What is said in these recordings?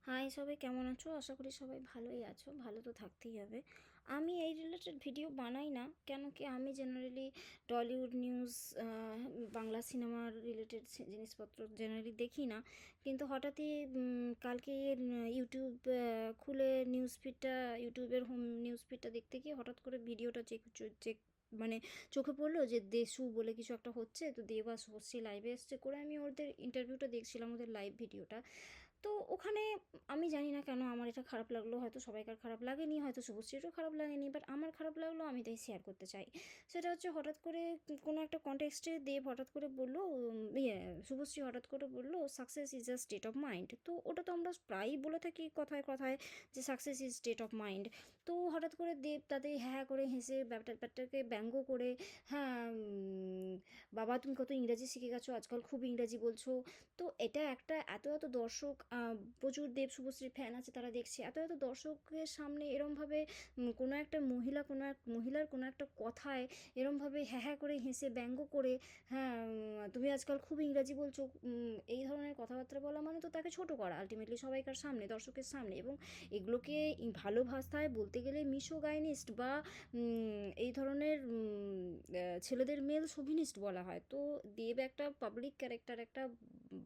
High, সবাই কেমন আছো? আশা করি সবাই ভালোই আছো। ভালো তো থাকতেই হবে। আমি এই রিলেটেড ভিডিও বানাই না, কেন কি আমি জেনারেলি টলিউড নিউজ, বাংলা সিনেমার রিলেটেড জিনিসপত্র জেনারেলি দেখি না। কিন্তু হঠাৎই কালকে ইউটিউব খুলে নিউজ ফিডটা, ইউটিউবের হোম নিউজ ফিডটা দেখতে গিয়ে হঠাৎ করে ভিডিওটা চেক মানে চোখে পড়লো যে দেশু বলে কিছু একটা হচ্ছে। তো দেব আর শুভশ্রী লাইভে এসছে করে আমি ওদের ইন্টারভিউটা দেখছিলাম, ওদের লাইভ ভিডিওটা। তো ওখানে আমি জানি না কেন আমার এটা খারাপ লাগলো, হয়তো সবাইকার খারাপ লাগেনি, হয়তো শুভশ্রীরও খারাপ লাগেনি, বাট আমার খারাপ লাগলো, আমি তাই শেয়ার করতে চাই। সেটা হচ্ছে হঠাৎ করে কোনো একটা কনটেক্সটে দেব হঠাৎ করে বললো, শুভশ্রী হঠাৎ করে বললো success is a state of mind. তো ওটা তো আমরা প্রায়ই বলে থাকি কথায় কথায় যে success is state of mind. তো হঠাৎ করে দেব তাতে হ্যাঁ করে হেসে ব্যাপারটাকে ব্যঙ্গ করে, হ্যাঁ বাবা তুমি কত ইংরাজি শিখে গেছো, আজকাল খুব ইংরাজি বলছো। তো এটা একটা এত এত দর্শক, প্রচুর দেব শুভশ্রীর ফ্যান আছে, তারা দেখছে, এত এত দর্শকের সামনে এরমভাবে কোনো একটা মহিলার কোনো একটা কথায় এরমভাবে হ্যাঁ হ্যাঁ করে হেসে ব্যঙ্গ করে, হ্যাঁ তুমি আজকাল খুব ইংরাজি বলছো, এই ধরনের কথাবার্তা বলা মানে তো তাকে ছোট করা আলটিমেটলি সবাইকার সামনে, দর্শকের সামনে। এবং এগুলোকে ভালো ভাষায় বলতে গেলে মিসোগাইনিস্ট বা এই ধরনের ছেলেদের মেল শোভিনিস্ট বলা হয়। তো দেব একটা পাবলিক ক্যারেক্টার, একটা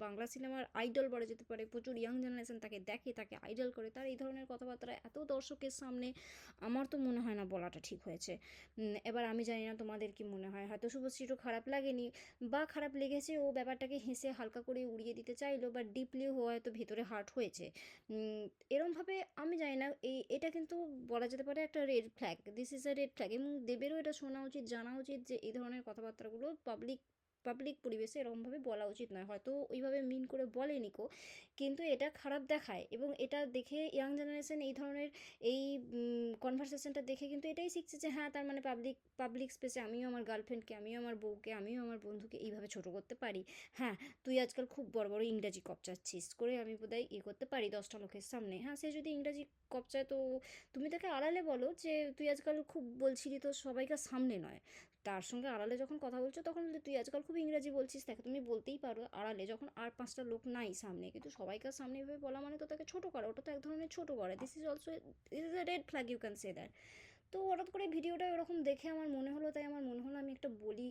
বাংলা সিনেমার আইডল বলা যেতে পারে, প্রচুর ইয়াং জেনারেশন তাকে দেখে, তাকে আইডল করে, তার এই ধরনের কথাবার্তা এত দর্শকের সামনে আমার তো মনে হয় না বলাটা ঠিক হয়েছে। এবার আমি জানি না তোমাদের কি মনে হয়, হয়তো শুভশ্রীরও খারাপ লাগেনি বা খারাপ লেগেছে, ও ব্যাপারটাকে হেসে হালকা করে উড়িয়ে দিতে চাইলো, বা ডিপলি হয়তো ভেতরে হার্ট হয়েছে। এরমভাবে আমি জানি না, এটা কিন্তু বলা যেতে পারে একটা red flag, this is a red flag. এবং দেবেরও এটা শোনা উচিত, জানা উচিত যে এই ধরনের কথাবার্তাগুলো পাবলিক পরিবেশে এরকমভাবে বলা উচিত নয়। হয়তো ওইভাবে মিন করে বলেনি কো, কিন্তু এটা খারাপ দেখায়। এবং এটা দেখে ইয়াং জেনারেশন এই ধরনের এই কনভারসেশনটা দেখে কিন্তু এটাই শিখছে যে হ্যাঁ, তার মানে পাবলিক স্পেসে আমিও আমার গার্লফ্রেন্ডকে, আমিও আমার বউকে, আমিও আমার বন্ধুকে এইভাবে ছোটো করতে পারি। হ্যাঁ, তুই আজকাল খুব বড় বড় ইংরাজি কপচাচ্ছিস করে আমি বোধহয় করতে পারি 10টা লোকের সামনে। হ্যাঁ, সে যদি ইংরাজি কপচায় তো তুমি তাকে আড়ালে বলো যে তুই আজকাল খুব বলছিলি, তো সবাইকার সামনে নয়, তার সঙ্গে আড়ালে যখন কথা বলছো তখন বলতে তুই আজকাল খুব ইংরাজি বলছিস, তাকে তুমি বলতেই পারো আড়ালে, যখন আর 5টা লোক নাই সামনে। কিন্তু সবাইকার সামনে এভাবে বলা মানে তো তাকে ছোট করা, ওটা তো এক ধরনের ছোট করা। This is a red flag, you can say that. তো হঠাৎ করে ভিডিওটা এরকম দেখে আমার মনে হলো, তাই আমার মনে হলো আমি একটা বলি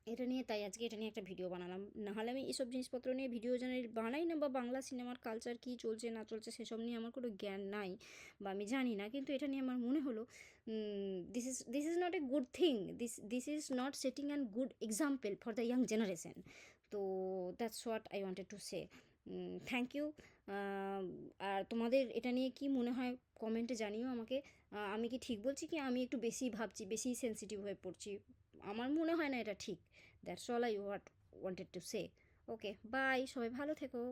এটা নিয়ে, তাই আজকে এটা নিয়ে একটা ভিডিও বানালাম। নাহলে আমি এসব জিনিসপত্র নিয়ে ভিডিও জেনারেট বানাই না, বা বাংলা সিনেমার কালচার কী চলছে না চলছে সেসব নিয়ে আমার কোনো জ্ঞান নাই, বা আমি জানি না। কিন্তু এটা নিয়ে আমার মনে হলো this is not a good thing, this is not setting an good example for the young generation. তো that's what I wanted to say. Thank you. আর তোমাদের এটা নিয়ে কি মনে হয় কমেন্টে জানিও আমাকে। আমি কি ঠিক বলছি, কি আমি একটু বেশি ভাবছি, বেশি সেন্সিটিভ হয়ে পড়ছি? আমার মনে হয় না এটা ঠিক। That's all I wanted to say. Okay, bye, সবাই ভালো থেকো।